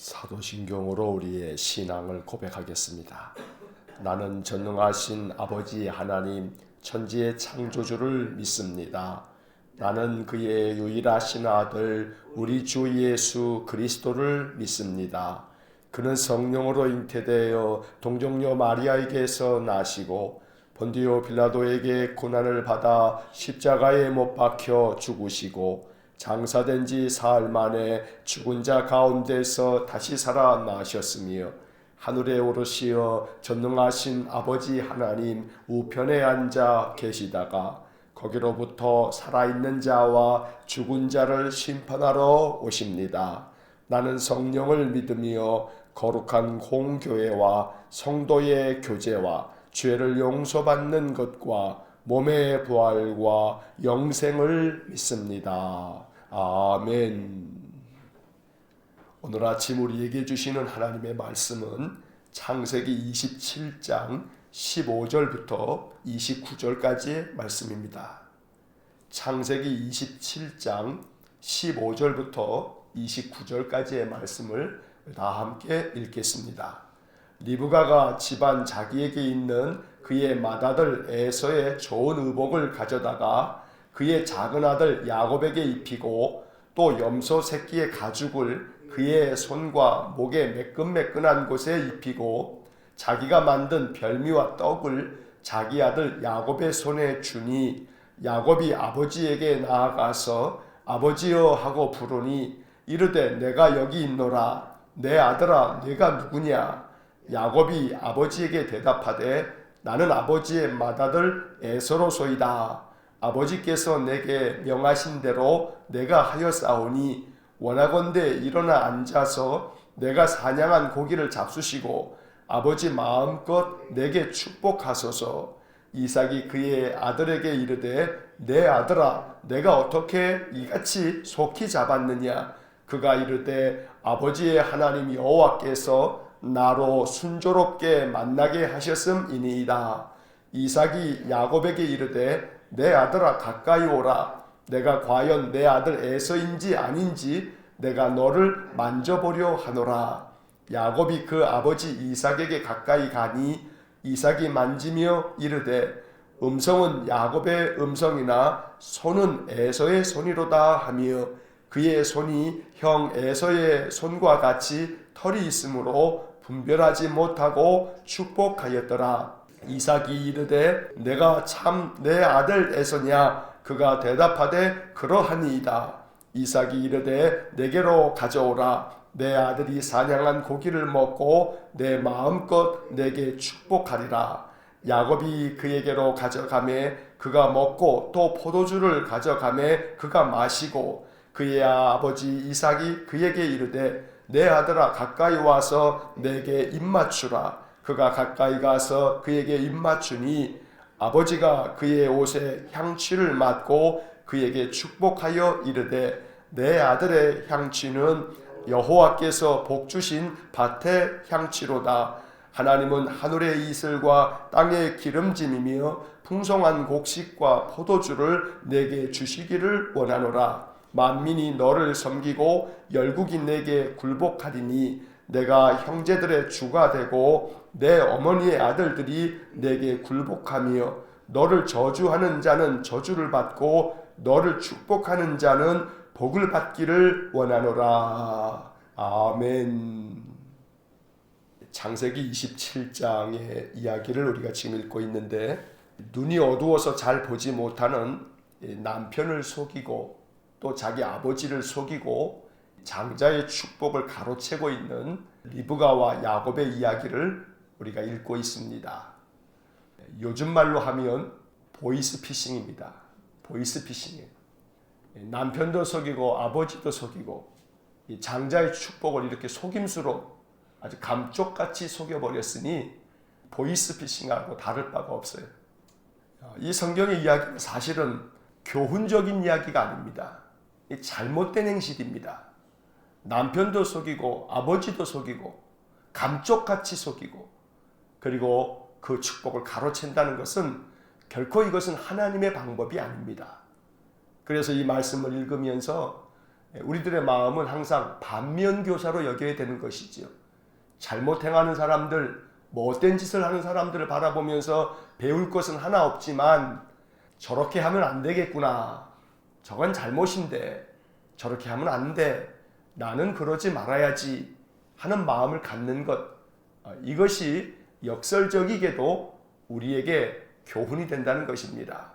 사도신경으로 우리의 신앙을 고백하겠습니다. 나는 전능하신 아버지 하나님 천지의 창조주를 믿습니다. 나는 그의 유일하신 아들 우리 주 예수 그리스도를 믿습니다. 그는 성령으로 잉태되어 동정녀 마리아에게서 나시고 본디오 빌라도에게 고난을 받아 십자가에 못 박혀 죽으시고 장사된 지 사흘 만에 죽은 자 가운데서 다시 살아나셨으며 하늘에 오르시어 전능하신 아버지 하나님 우편에 앉아 계시다가 거기로부터 살아있는 자와 죽은 자를 심판하러 오십니다. 나는 성령을 믿으며 거룩한 공교회와 성도의 교제와 죄를 용서받는 것과 몸의 부활과 영생을 믿습니다. 아멘. 오늘 아침 우리에게 주시는 하나님의 말씀은 창세기 27장 15절부터 29절까지의 말씀입니다. 창세기 27장 15절부터 29절까지의 말씀을 다 함께 읽겠습니다. 리브가가 집안 자기에게 있는 그의 맏아들 에서의 좋은 의복을 가져다가 그의 작은 아들 야곱에게 입히고 또 염소 새끼의 가죽을 그의 손과 목에 매끈매끈한 곳에 입히고 자기가 만든 별미와 떡을 자기 아들 야곱의 손에 주니 야곱이 아버지에게 나아가서 아버지여 하고 부르니 이르되 내가 여기 있노라. 내 아들아 내가 누구냐? 야곱이 아버지에게 대답하되 나는 아버지의 맏아들 에서로소이다. 아버지께서 내게 명하신 대로 내가 하였사오니 원하건대 일어나 앉아서 내가 사냥한 고기를 잡수시고 아버지 마음껏 내게 축복하소서. 이삭이 그의 아들에게 이르되 내 아들아 내가 어떻게 이같이 속히 잡았느냐? 그가 이르되 아버지의 하나님 여호와께서 나로 순조롭게 만나게 하셨음이니이다. 이삭이 야곱에게 이르되 내 아들아 가까이 오라. 내가 과연 내 아들 에서인지 아닌지 내가 너를 만져보려 하노라. 야곱이 그 아버지 이삭에게 가까이 가니 이삭이 만지며 이르되 음성은 야곱의 음성이나 손은 에서의 손이로다 하며 그의 손이 형 에서의 손과 같이 털이 있으므로 분별하지 못하고 축복하였더라. 이삭이 이르되 내가 참 내 아들 에서냐? 그가 대답하되 그러하니이다. 이삭이 이르되 내게로 가져오라. 내 아들이 사냥한 고기를 먹고 내 마음껏 내게 축복하리라. 야곱이 그에게로 가져가매 그가 먹고 또 포도주를 가져가매 그가 마시고 그의 아버지 이삭이 그에게 이르되 내 아들아 가까이 와서 내게 입맞추라. 그가 가까이 가서 그에게 입맞추니 아버지가 그의 옷에 향취를 맡고 그에게 축복하여 이르되 내 아들의 향취는 여호와께서 복주신 밭의 향취로다. 하나님은 하늘의 이슬과 땅의 기름짐이며 풍성한 곡식과 포도주를 내게 주시기를 원하노라. 만민이 너를 섬기고 열국이 내게 굴복하리니 내가 형제들의 주가 되고 내 어머니의 아들들이 내게 굴복하며 너를 저주하는 자는 저주를 받고 너를 축복하는 자는 복을 받기를 원하노라. 아멘. 창세기 27장의 이야기를 우리가 지금 읽고 있는데 눈이 어두워서 잘 보지 못하는 남편을 속이고 또 자기 아버지를 속이고 장자의 축복을 가로채고 있는 리브가와 야곱의 이야기를 우리가 읽고 있습니다. 요즘 말로 하면 보이스피싱입니다. 보이스피싱이에요. 남편도 속이고 아버지도 속이고 장자의 축복을 이렇게 속임수로 아주 감쪽같이 속여버렸으니 보이스피싱하고 다를 바가 없어요. 이 성경의 이야기는 사실은 교훈적인 이야기가 아닙니다. 잘못된 행실입니다. 남편도 속이고 아버지도 속이고 감쪽같이 속이고 그리고 그 축복을 가로챈다는 것은 결코 이것은 하나님의 방법이 아닙니다. 그래서 이 말씀을 읽으면서 우리들의 마음은 항상 반면교사로 여겨야 되는 것이지요. 잘못 행하는 사람들, 못된 짓을 하는 사람들을 바라보면서 배울 것은 하나 없지만 저렇게 하면 안 되겠구나. 저건 잘못인데 저렇게 하면 안 돼. 나는 그러지 말아야지 하는 마음을 갖는 것. 이것이 역설적이게도 우리에게 교훈이 된다는 것입니다.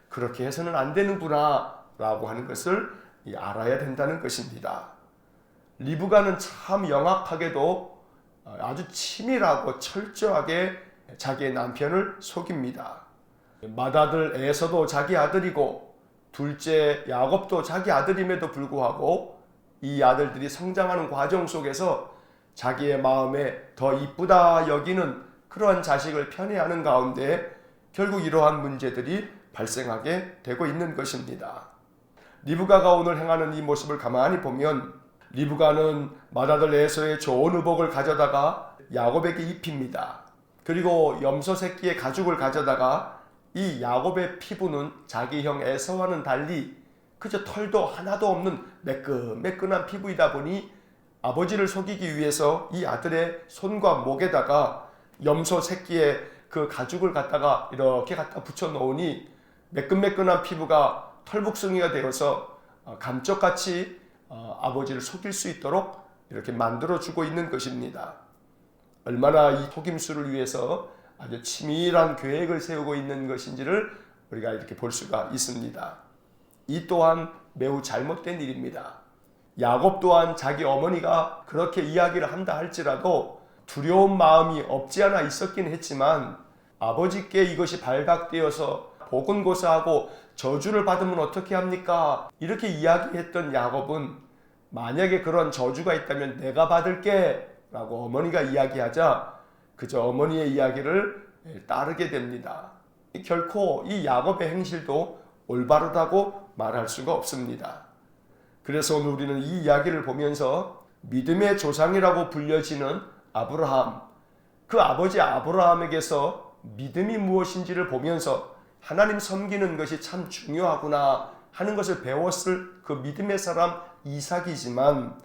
그렇게 해서는 안 되는구나 라고 하는 것을 알아야 된다는 것입니다. 리브가는 참 영악하게도 아주 치밀하고 철저하게 자기의 남편을 속입니다. 맏아들 에서도 자기 아들이고 둘째 야곱도 자기 아들임에도 불구하고 이 아들들이 성장하는 과정 속에서 자기의 마음에 더 이쁘다 여기는 그러한 자식을 편애하는 가운데 결국 이러한 문제들이 발생하게 되고 있는 것입니다. 리브가가 오늘 행하는 이 모습을 가만히 보면 리브가는 맏아들 에서의 좋은 의복을 가져다가 야곱에게 입힙니다. 그리고 염소 새끼의 가죽을 가져다가 이 야곱의 피부는 자기 형 에서와는 달리 그저 털도 하나도 없는 매끈매끈한 피부이다 보니 아버지를 속이기 위해서 이 아들의 손과 목에다가 염소 새끼의 그 가죽을 갖다가 이렇게 갖다 붙여 놓으니 매끈매끈한 피부가 털북숭이가 되어서 감쪽같이 아버지를 속일 수 있도록 이렇게 만들어주고 있는 것입니다. 얼마나 이 속임수를 위해서 아주 치밀한 계획을 세우고 있는 것인지를 우리가 이렇게 볼 수가 있습니다. 이 또한 매우 잘못된 일입니다. 야곱 또한 자기 어머니가 그렇게 이야기를 한다 할지라도 두려운 마음이 없지 않아 있었긴 했지만 아버지께 이것이 발각되어서 보건고사하고 저주를 받으면 어떻게 합니까? 이렇게 이야기했던 야곱은 만약에 그런 저주가 있다면 내가 받을게 라고 어머니가 이야기하자 그저 어머니의 이야기를 따르게 됩니다. 결코 이 야곱의 행실도 올바르다고 말할 수가 없습니다. 그래서 오늘 우리는 이 이야기를 보면서 믿음의 조상이라고 불려지는 아브라함, 그 아버지 아브라함에게서 믿음이 무엇인지를 보면서 하나님 섬기는 것이 참 중요하구나 하는 것을 배웠을 그 믿음의 사람 이삭이지만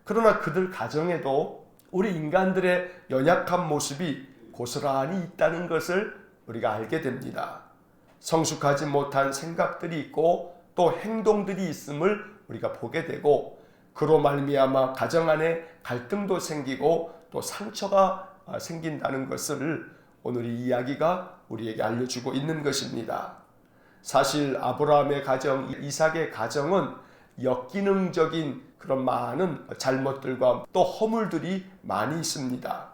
그러나 그들 가정에도 우리 인간들의 연약한 모습이 고스란히 있다는 것을 우리가 알게 됩니다. 성숙하지 못한 생각들이 있고 또 행동들이 있음을 우리가 보게 되고 그로 말미암아 가정 안에 갈등도 생기고 또 상처가 생긴다는 것을 오늘 이 이야기가 우리에게 알려주고 있는 것입니다. 사실 아브라함의 가정, 이삭의 가정은 역기능적인 그런 많은 잘못들과 또 허물들이 많이 있습니다.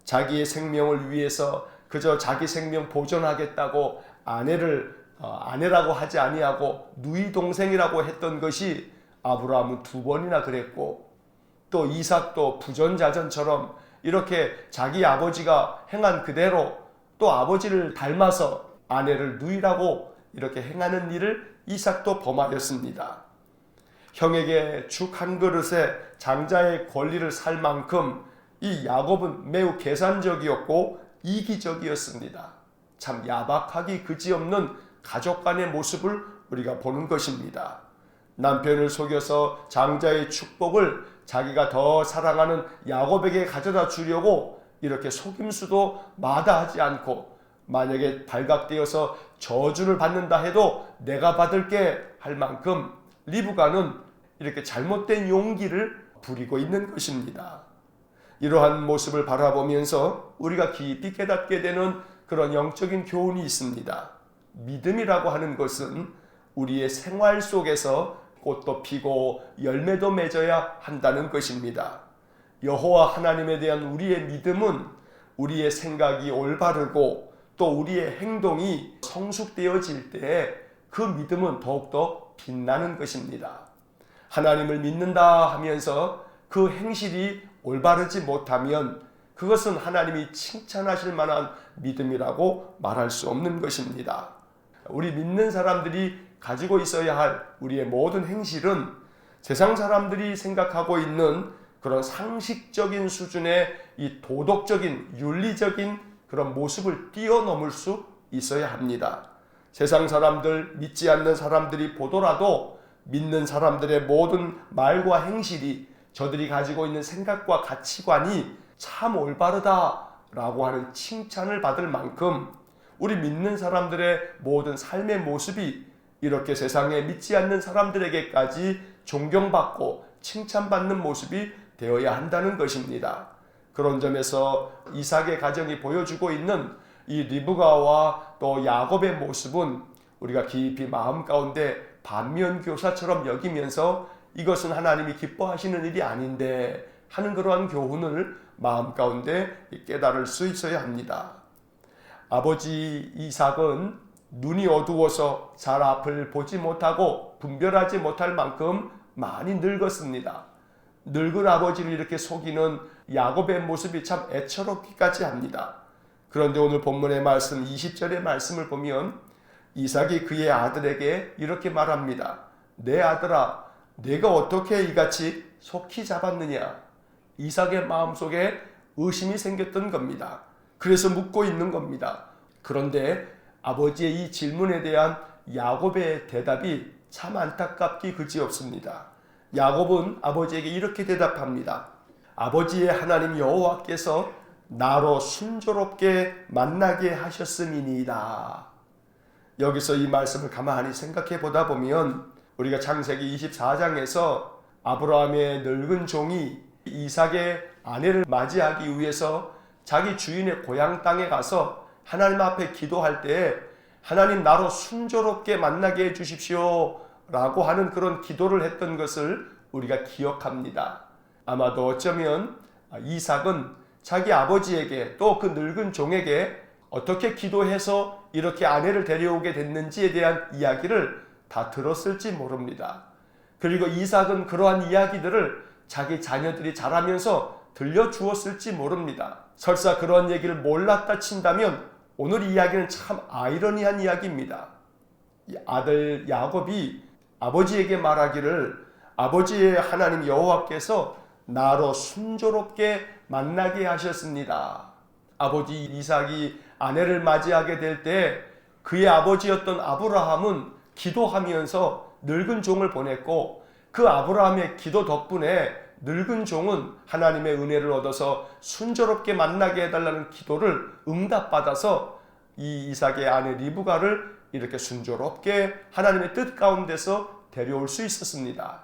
자기의 생명을 위해서 그저 자기 생명 보존하겠다고 아내라고 하지 아니하고 누이 동생이라고 했던 것이 아브라함은 2번이나 그랬고 또 이삭도 부전자전처럼 이렇게 자기 아버지가 행한 그대로 또 아버지를 닮아서 아내를 누이라고 이렇게 행하는 일을 이삭도 범하였습니다. 형에게 죽 한 그릇에 장자의 권리를 살 만큼 이 야곱은 매우 계산적이었고 이기적이었습니다. 참 야박하기 그지없는 가족 간의 모습을 우리가 보는 것입니다. 남편을 속여서 장자의 축복을 자기가 더 사랑하는 야곱에게 가져다 주려고 이렇게 속임수도 마다하지 않고 만약에 발각되어서 저주를 받는다 해도 내가 받을게 할 만큼 리브가는 이렇게 잘못된 용기를 부리고 있는 것입니다. 이러한 모습을 바라보면서 우리가 깊이 깨닫게 되는 그런 영적인 교훈이 있습니다. 믿음이라고 하는 것은 우리의 생활 속에서 꽃도 피고 열매도 맺어야 한다는 것입니다. 여호와 하나님에 대한 우리의 믿음은 우리의 생각이 올바르고 또 우리의 행동이 성숙되어질 때 그 믿음은 더욱더 빛나는 것입니다. 하나님을 믿는다 하면서 그 행실이 올바르지 못하면 그것은 하나님이 칭찬하실 만한 믿음이라고 말할 수 없는 것입니다. 우리 믿는 사람들이 가지고 있어야 할 우리의 모든 행실은 세상 사람들이 생각하고 있는 그런 상식적인 수준의 이 도덕적인 윤리적인 그런 모습을 뛰어넘을 수 있어야 합니다. 세상 사람들, 믿지 않는 사람들이 보더라도 믿는 사람들의 모든 말과 행실이 저들이 가지고 있는 생각과 가치관이 참 올바르다라고 하는 칭찬을 받을 만큼 우리 믿는 사람들의 모든 삶의 모습이 이렇게 세상에 믿지 않는 사람들에게까지 존경받고 칭찬받는 모습이 되어야 한다는 것입니다. 그런 점에서 이삭의 가정이 보여주고 있는 이 리브가와 또 야곱의 모습은 우리가 깊이 마음 가운데 반면교사처럼 여기면서 이것은 하나님이 기뻐하시는 일이 아닌데 하는 그러한 교훈을 마음 가운데 깨달을 수 있어야 합니다. 아버지 이삭은 눈이 어두워서 잘 앞을 보지 못하고 분별하지 못할 만큼 많이 늙었습니다. 늙은 아버지를 이렇게 속이는 야곱의 모습이 참 애처롭기까지 합니다. 그런데 오늘 본문의 말씀 20절의 말씀을 보면 이삭이 그의 아들에게 이렇게 말합니다. 내 아들아, 내가 어떻게 이같이 속히 잡았느냐? 이삭의 마음속에 의심이 생겼던 겁니다. 그래서 묻고 있는 겁니다. 그런데 아버지의 이 질문에 대한 야곱의 대답이 참 안타깝기 그지없습니다. 야곱은 아버지에게 이렇게 대답합니다. 아버지의 하나님 여호와께서 나로 순조롭게 만나게 하셨음이니이다. 여기서 이 말씀을 가만히 생각해 보다 보면 우리가 창세기 24장에서 아브라함의 늙은 종이 이삭의 아내를 맞이하기 위해서 자기 주인의 고향 땅에 가서 하나님 앞에 기도할 때 하나님 나로 순조롭게 만나게 해 주십시오 라고 하는 그런 기도를 했던 것을 우리가 기억합니다. 아마도 어쩌면 이삭은 자기 아버지에게 또 그 늙은 종에게 어떻게 기도해서 이렇게 아내를 데려오게 됐는지에 대한 이야기를 다 들었을지 모릅니다. 그리고 이삭은 그러한 이야기들을 자기 자녀들이 자라면서 들려주었을지 모릅니다. 설사 그런 얘기를 몰랐다 친다면 오늘 이야기는 참 아이러니한 이야기입니다. 아들 야곱이 아버지에게 말하기를 아버지의 하나님 여호와께서 나로 순조롭게 만나게 하셨습니다. 아버지 이삭이 아내를 맞이하게 될 때 그의 아버지였던 아브라함은 기도하면서 늙은 종을 보냈고 그 아브라함의 기도 덕분에 늙은 종은 하나님의 은혜를 얻어서 순조롭게 만나게 해달라는 기도를 응답받아서 이 이삭의 아내 리브가를 이렇게 순조롭게 하나님의 뜻 가운데서 데려올 수 있었습니다.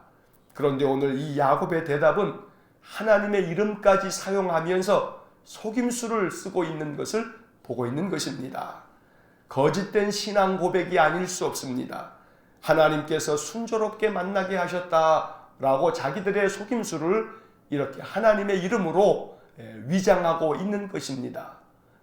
그런데 오늘 이 야곱의 대답은 하나님의 이름까지 사용하면서 속임수를 쓰고 있는 것을 보고 있는 것입니다. 거짓된 신앙 고백이 아닐 수 없습니다. 하나님께서 순조롭게 만나게 하셨다라고 자기들의 속임수를 이렇게 하나님의 이름으로 위장하고 있는 것입니다.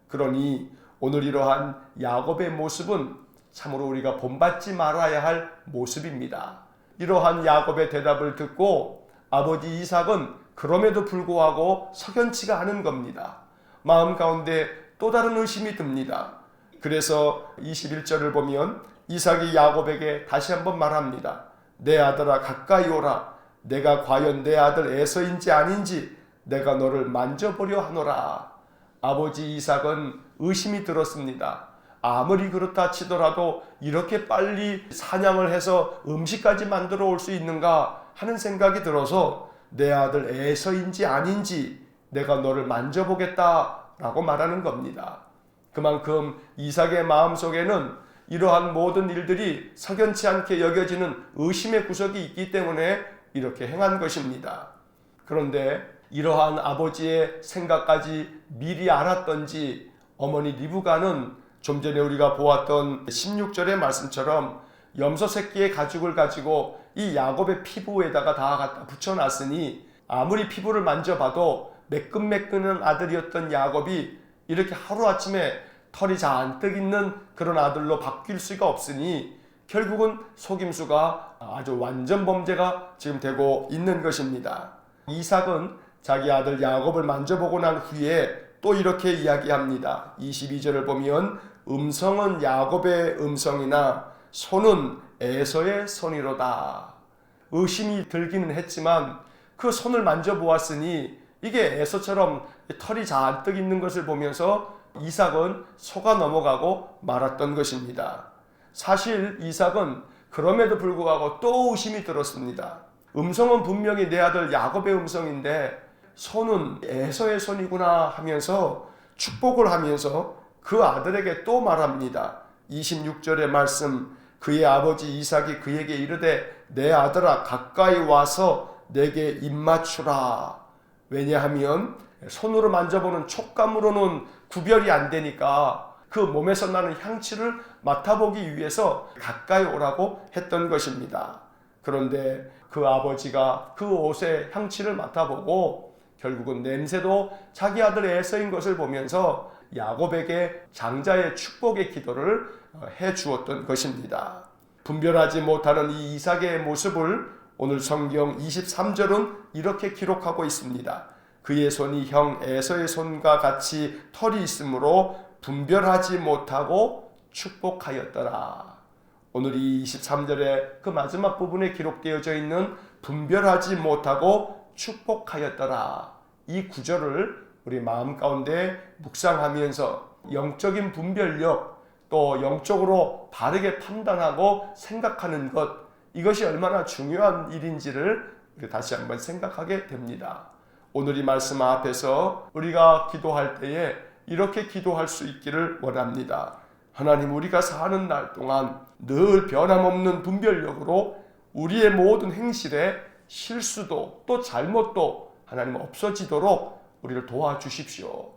그러니 오늘 이러한 야곱의 모습은 참으로 우리가 본받지 말아야 할 모습입니다. 이러한 야곱의 대답을 듣고 아버지 이삭은 그럼에도 불구하고 석연치가 않은 겁니다. 마음 가운데 또 다른 의심이 듭니다. 그래서 21절을 보면 이삭이 야곱에게 다시 한번 말합니다. 내 아들아 가까이 오라. 내가 과연 내 아들 에서인지 아닌지 내가 너를 만져보려 하노라. 아버지 이삭은 의심이 들었습니다. 아무리 그렇다 치더라도 이렇게 빨리 사냥을 해서 음식까지 만들어 올 수 있는가 하는 생각이 들어서 내 아들 에서인지 아닌지 내가 너를 만져보겠다라고 말하는 겁니다. 그만큼 이삭의 마음속에는 이러한 모든 일들이 석연치 않게 여겨지는 의심의 구석이 있기 때문에 이렇게 행한 것입니다. 그런데 이러한 아버지의 생각까지 미리 알았던지 어머니 리브가는 좀 전에 우리가 보았던 16절의 말씀처럼 염소 새끼의 가죽을 가지고 이 야곱의 피부에다가 다 갖다 붙여놨으니 아무리 피부를 만져봐도 매끈매끈한 아들이었던 야곱이 이렇게 하루아침에 털이 잔뜩 있는 그런 아들로 바뀔 수가 없으니 결국은 속임수가 아주 완전 범죄가 지금 되고 있는 것입니다. 이삭은 자기 아들 야곱을 만져보고 난 후에 또 이렇게 이야기합니다. 22절을 보면 음성은 야곱의 음성이나 손은 에서의 손이로다. 의심이 들기는 했지만 그 손을 만져보았으니 이게 에서처럼 털이 잔뜩 있는 것을 보면서 이삭은 속아 넘어가고 말았던 것입니다. 사실 이삭은 그럼에도 불구하고 또 의심이 들었습니다. 음성은 분명히 내 아들 야곱의 음성인데 손은 에서의 손이구나 하면서 축복을 하면서 그 아들에게 또 말합니다. 26절의 말씀, 그의 아버지 이삭이 그에게 이르되 내 아들아 가까이 와서 내게 입맞추라. 왜냐하면 손으로 만져보는 촉감으로는 구별이 안 되니까 그 몸에서 나는 향취를 맡아보기 위해서 가까이 오라고 했던 것입니다. 그런데 그 아버지가 그 옷의 향취를 맡아보고 결국은 냄새도 자기 아들 에서인 것을 보면서 야곱에게 장자의 축복의 기도를 해 주었던 것입니다. 분별하지 못하는 이 이삭의 모습을 오늘 성경 23절은 이렇게 기록하고 있습니다. 그의 손이 형 에서의 손과 같이 털이 있으므로 분별하지 못하고 축복하였더라. 오늘 이 23절의 그 마지막 부분에 기록되어져 있는 분별하지 못하고 축복하였더라. 이 구절을 우리 마음 가운데 묵상하면서 영적인 분별력, 또 영적으로 바르게 판단하고 생각하는 것, 이것이 얼마나 중요한 일인지를 우리 다시 한번 생각하게 됩니다. 오늘 이 말씀 앞에서 우리가 기도할 때에 이렇게 기도할 수 있기를 원합니다. 하나님, 우리가 사는 날 동안 늘 변함없는 분별력으로 우리의 모든 행실에 실수도 또 잘못도 하나님 없어지도록 우리를 도와주십시오.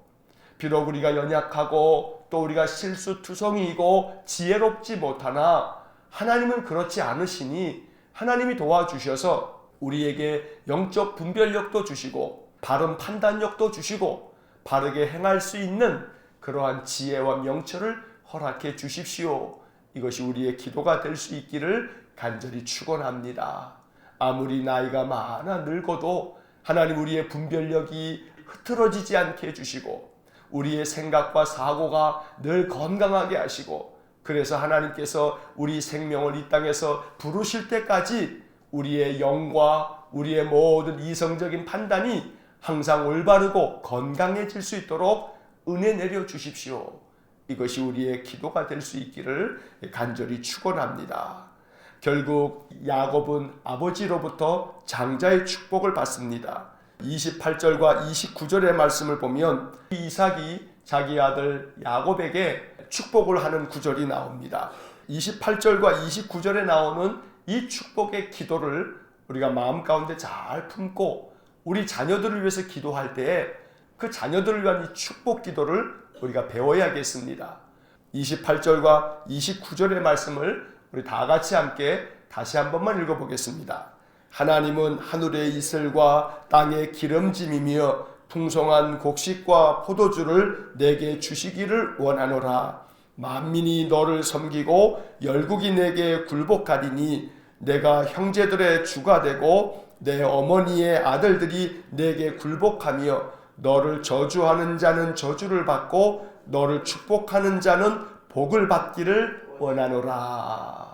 비록 우리가 연약하고 또 우리가 실수투성이이고 지혜롭지 못하나 하나님은 그렇지 않으시니 하나님이 도와주셔서 우리에게 영적 분별력도 주시고 바른 판단력도 주시고 바르게 행할 수 있는 그러한 지혜와 명철을 허락해 주십시오. 이것이 우리의 기도가 될 수 있기를 간절히 축원합니다. 아무리 나이가 많아 늙어도 하나님 우리의 분별력이 흐트러지지 않게 해주시고 우리의 생각과 사고가 늘 건강하게 하시고 그래서 하나님께서 우리 생명을 이 땅에서 부르실 때까지 우리의 영과 우리의 모든 이성적인 판단이 항상 올바르고 건강해질 수 있도록 은혜 내려 주십시오. 이것이 우리의 기도가 될 수 있기를 간절히 축원합니다. 결국 야곱은 아버지로부터 장자의 축복을 받습니다. 28절과 29절의 말씀을 보면 이삭이 자기 아들 야곱에게 축복을 하는 구절이 나옵니다. 28절과 29절에 나오는 이 축복의 기도를 우리가 마음 가운데 잘 품고 우리 자녀들을 위해서 기도할 때에 그 자녀들을 위한 이 축복 기도를 우리가 배워야겠습니다. 28절과 29절의 말씀을 우리 다 같이 함께 다시 한 번만 읽어보겠습니다. 하나님은 하늘의 이슬과 땅의 기름짐이며 풍성한 곡식과 포도주를 내게 주시기를 원하노라. 만민이 너를 섬기고 열국이 내게 굴복하리니 내가 형제들의 주가 되고 내 어머니의 아들들이 내게 굴복하며 너를 저주하는 자는 저주를 받고 너를 축복하는 자는 복을 받기를 원하노라.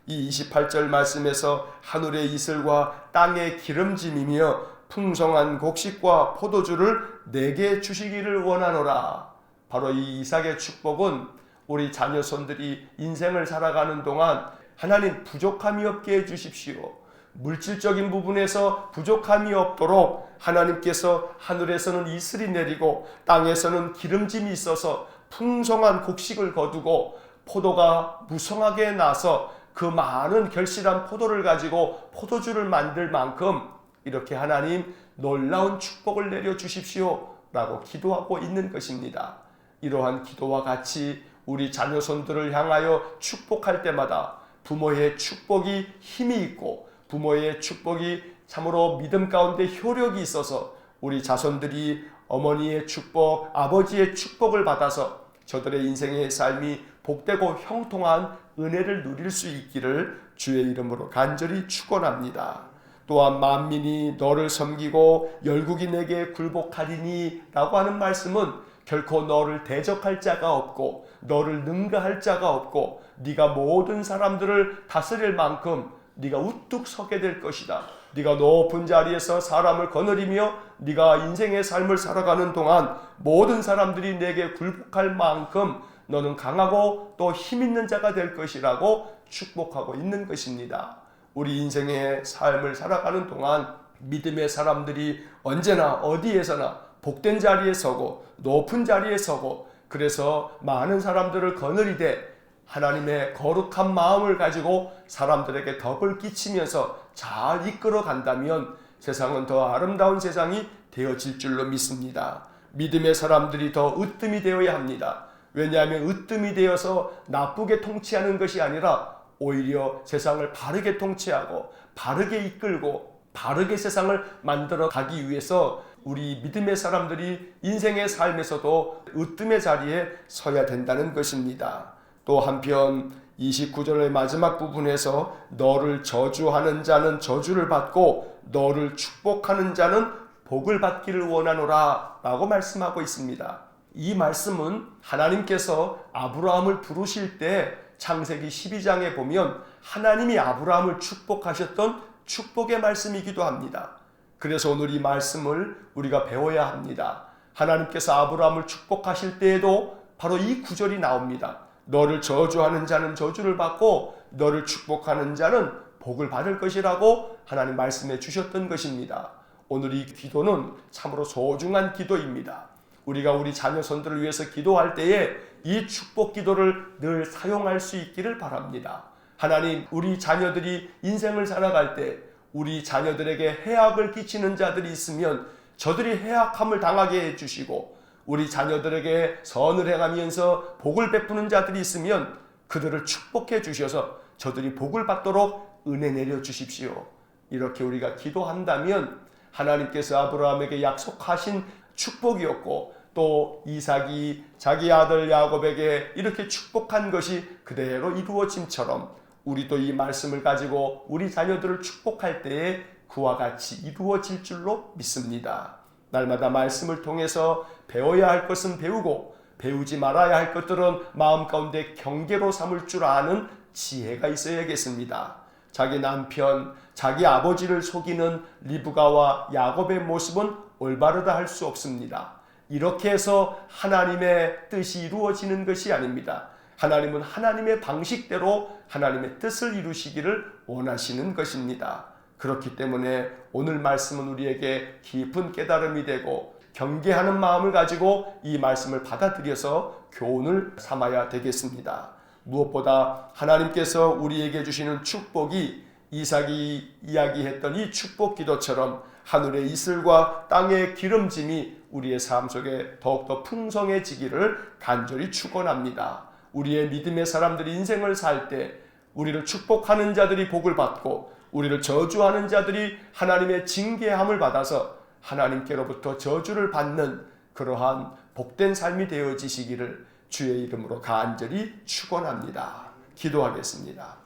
이 28절 말씀에서 하늘의 이슬과 땅의 기름짐이며 풍성한 곡식과 포도주를 내게 주시기를 원하노라. 바로 이 이삭의 축복은 우리 자녀손들이 인생을 살아가는 동안 하나님 부족함이 없게 해주십시오. 물질적인 부분에서 부족함이 없도록 하나님께서 하늘에서는 이슬이 내리고 땅에서는 기름짐이 있어서 풍성한 곡식을 거두고 포도가 무성하게 나서 그 많은 결실한 포도를 가지고 포도주를 만들 만큼 이렇게 하나님 놀라운 축복을 내려주십시오 라고 기도하고 있는 것입니다. 이러한 기도와 같이 우리 자녀손들을 향하여 축복할 때마다 부모의 축복이 힘이 있고 부모의 축복이 참으로 믿음 가운데 효력이 있어서 우리 자손들이 어머니의 축복, 아버지의 축복을 받아서 저들의 인생의 삶이 복되고 형통한 은혜를 누릴 수 있기를 주의 이름으로 간절히 축원합니다. 또한 만민이 너를 섬기고 열국이 내게 굴복하리니 라고 하는 말씀은 결코 너를 대적할 자가 없고 너를 능가할 자가 없고 네가 모든 사람들을 다스릴 만큼 네가 우뚝 서게 될 것이다. 네가 높은 자리에서 사람을 거느리며 네가 인생의 삶을 살아가는 동안 모든 사람들이 내게 굴복할 만큼 너는 강하고 또 힘있는 자가 될 것이라고 축복하고 있는 것입니다. 우리 인생의 삶을 살아가는 동안 믿음의 사람들이 언제나 어디에서나 복된 자리에 서고 높은 자리에 서고, 그래서 많은 사람들을 거느리되 하나님의 거룩한 마음을 가지고 사람들에게 덕을 끼치면서 잘 이끌어 간다면 세상은 더 아름다운 세상이 되어질 줄로 믿습니다. 믿음의 사람들이 더 으뜸이 되어야 합니다. 왜냐하면 으뜸이 되어서 나쁘게 통치하는 것이 아니라 오히려 세상을 바르게 통치하고 바르게 이끌고 바르게 세상을 만들어 가기 위해서 우리 믿음의 사람들이 인생의 삶에서도 으뜸의 자리에 서야 된다는 것입니다. 또 한편 29절의 마지막 부분에서 너를 저주하는 자는 저주를 받고 너를 축복하는 자는 복을 받기를 원하노라 라고 말씀하고 있습니다. 이 말씀은 하나님께서 아브라함을 부르실 때 창세기 12장에 보면 하나님이 아브라함을 축복하셨던 축복의 말씀이기도 합니다. 그래서 오늘 이 말씀을 우리가 배워야 합니다. 하나님께서 아브라함을 축복하실 때에도 바로 이 구절이 나옵니다. 너를 저주하는 자는 저주를 받고 너를 축복하는 자는 복을 받을 것이라고 하나님 말씀해 주셨던 것입니다. 오늘 이 기도는 참으로 소중한 기도입니다. 우리가 우리 자녀손들을 위해서 기도할 때에 이 축복 기도를 늘 사용할 수 있기를 바랍니다. 하나님, 우리 자녀들이 인생을 살아갈 때 우리 자녀들에게 해악을 끼치는 자들이 있으면 저들이 해악함을 당하게 해주시고, 우리 자녀들에게 선을 행하면서 복을 베푸는 자들이 있으면 그들을 축복해 주셔서 저들이 복을 받도록 은혜 내려 주십시오. 이렇게 우리가 기도한다면 하나님께서 아브라함에게 약속하신 축복이었고, 또 이삭이 자기 아들 야곱에게 이렇게 축복한 것이 그대로 이루어짐처럼 우리도 이 말씀을 가지고 우리 자녀들을 축복할 때에 그와 같이 이루어질 줄로 믿습니다. 날마다 말씀을 통해서 배워야 할 것은 배우고 배우지 말아야 할 것들은 마음 가운데 경계로 삼을 줄 아는 지혜가 있어야겠습니다. 자기 남편, 자기 아버지를 속이는 리브가와 야곱의 모습은 올바르다 할 수 없습니다. 이렇게 해서 하나님의 뜻이 이루어지는 것이 아닙니다. 하나님은 하나님의 방식대로 하나님의 뜻을 이루시기를 원하시는 것입니다. 그렇기 때문에 오늘 말씀은 우리에게 깊은 깨달음이 되고 경계하는 마음을 가지고 이 말씀을 받아들여서 교훈을 삼아야 되겠습니다. 무엇보다 하나님께서 우리에게 주시는 축복이 이삭이 이야기했던 이 축복 기도처럼 하늘의 이슬과 땅의 기름짐이 우리의 삶 속에 더욱더 풍성해지기를 간절히 축원합니다. 우리의 믿음의 사람들이 인생을 살 때 우리를 축복하는 자들이 복을 받고 우리를 저주하는 자들이 하나님의 징계함을 받아서 하나님께로부터 저주를 받는 그러한 복된 삶이 되어지시기를 주의 이름으로 간절히 축원합니다. 기도하겠습니다.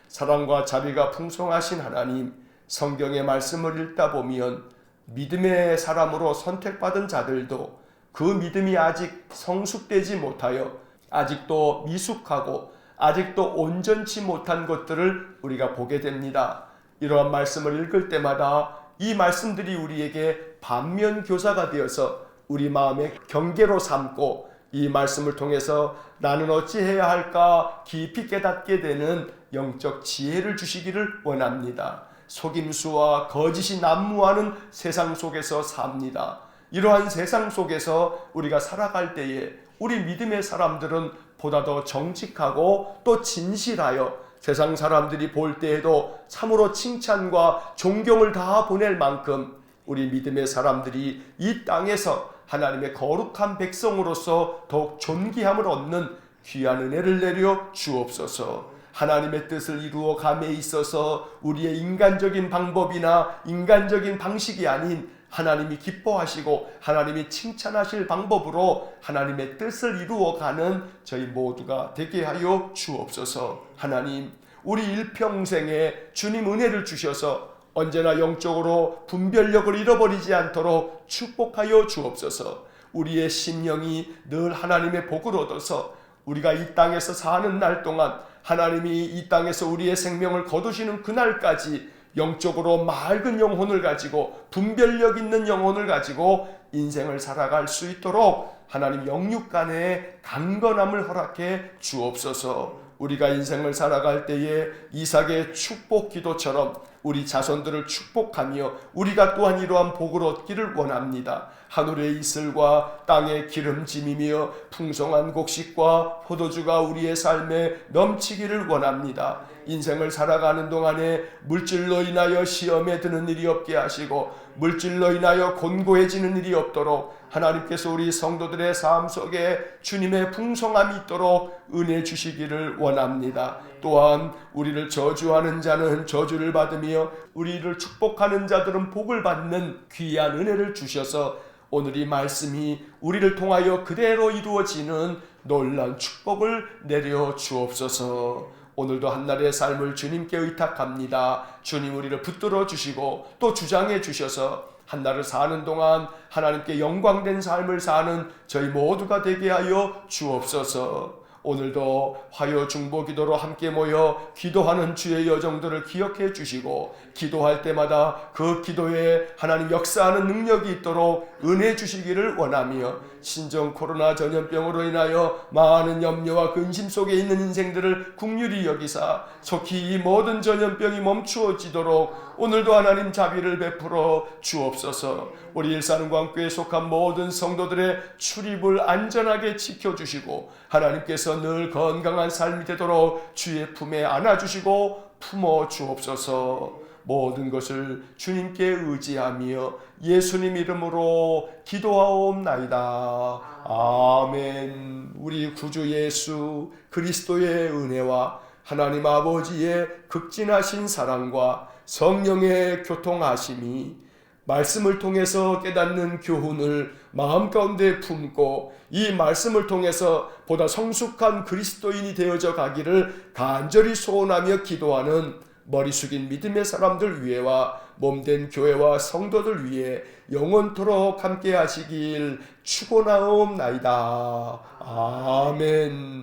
사랑과 자비가 풍성하신 하나님, 성경의 말씀을 읽다 보면 믿음의 사람으로 선택받은 자들도 그 믿음이 아직 성숙되지 못하여 아직도 미숙하고 아직도 온전치 못한 것들을 우리가 보게 됩니다. 이러한 말씀을 읽을 때마다 이 말씀들이 우리에게 반면교사가 되어서 우리 마음의 경계로 삼고 이 말씀을 통해서 나는 어찌해야 할까 깊이 깨닫게 되는 영적 지혜를 주시기를 원합니다. 속임수와 거짓이 난무하는 세상 속에서 삽니다. 이러한 세상 속에서 우리가 살아갈 때에 우리 믿음의 사람들은 보다 더 정직하고 또 진실하여 세상 사람들이 볼 때에도 참으로 칭찬과 존경을 다 보낼 만큼 우리 믿음의 사람들이 이 땅에서 하나님의 거룩한 백성으로서 더욱 존귀함을 얻는 귀한 은혜를 내려 주옵소서. 하나님의 뜻을 이루어 감에 있어서 우리의 인간적인 방법이나 인간적인 방식이 아닌 하나님이 기뻐하시고 하나님이 칭찬하실 방법으로 하나님의 뜻을 이루어가는 저희 모두가 되게 하여 주옵소서. 하나님, 우리 일평생에 주님 은혜를 주셔서 언제나 영적으로 분별력을 잃어버리지 않도록 축복하여 주옵소서. 우리의 심령이 늘 하나님의 복을 얻어서 우리가 이 땅에서 사는 날 동안 하나님이 이 땅에서 우리의 생명을 거두시는 그날까지 영적으로 맑은 영혼을 가지고 분별력 있는 영혼을 가지고 인생을 살아갈 수 있도록 하나님 영육 간의 강건함을 허락해 주옵소서. 우리가 인생을 살아갈 때에 이삭의 축복 기도처럼 우리 자손들을 축복하며 우리가 또한 이러한 복을 얻기를 원합니다. 하늘의 이슬과 땅의 기름짐이며 풍성한 곡식과 포도주가 우리의 삶에 넘치기를 원합니다. 인생을 살아가는 동안에 물질로 인하여 시험에 드는 일이 없게 하시고 물질로 인하여 곤고해지는 일이 없도록 하나님께서 우리 성도들의 삶 속에 주님의 풍성함이 있도록 은혜 주시기를 원합니다. 또한 우리를 저주하는 자는 저주를 받으며 우리를 축복하는 자들은 복을 받는 귀한 은혜를 주셔서 오늘 이 말씀이 우리를 통하여 그대로 이루어지는 놀라운 축복을 내려 주옵소서. 오늘도 한날의 삶을 주님께 의탁합니다. 주님 우리를 붙들어 주시고 또 주장해 주셔서 한날을 사는 동안 하나님께 영광된 삶을 사는 저희 모두가 되게 하여 주옵소서. 오늘도 화요 중보 기도로 함께 모여 기도하는 주의 여정들을 기억해 주시고 기도할 때마다 그 기도에 하나님 역사하는 능력이 있도록 은혜 주시기를 원하며 신종 코로나 전염병으로 인하여 많은 염려와 근심 속에 있는 인생들을 긍휼히 여기사 속히 이 모든 전염병이 멈추어지도록 오늘도 하나님 자비를 베풀어 주옵소서. 우리 일산광교에 속한 모든 성도들의 출입을 안전하게 지켜주시고 하나님께서 늘 건강한 삶이 되도록 주의 품에 안아주시고 품어 주옵소서. 모든 것을 주님께 의지하며 예수님 이름으로 기도하옵나이다. 아멘. 우리 구주 예수 그리스도의 은혜와 하나님 아버지의 극진하신 사랑과 성령의 교통하심이 말씀을 통해서 깨닫는 교훈을 마음 가운데 품고 이 말씀을 통해서 보다 성숙한 그리스도인이 되어져 가기를 간절히 소원하며 기도하는 머리 숙인 믿음의 사람들 위에와 몸된 교회와 성도들 위에 영원토록 함께 하시길 축원하옵나이다. 아멘.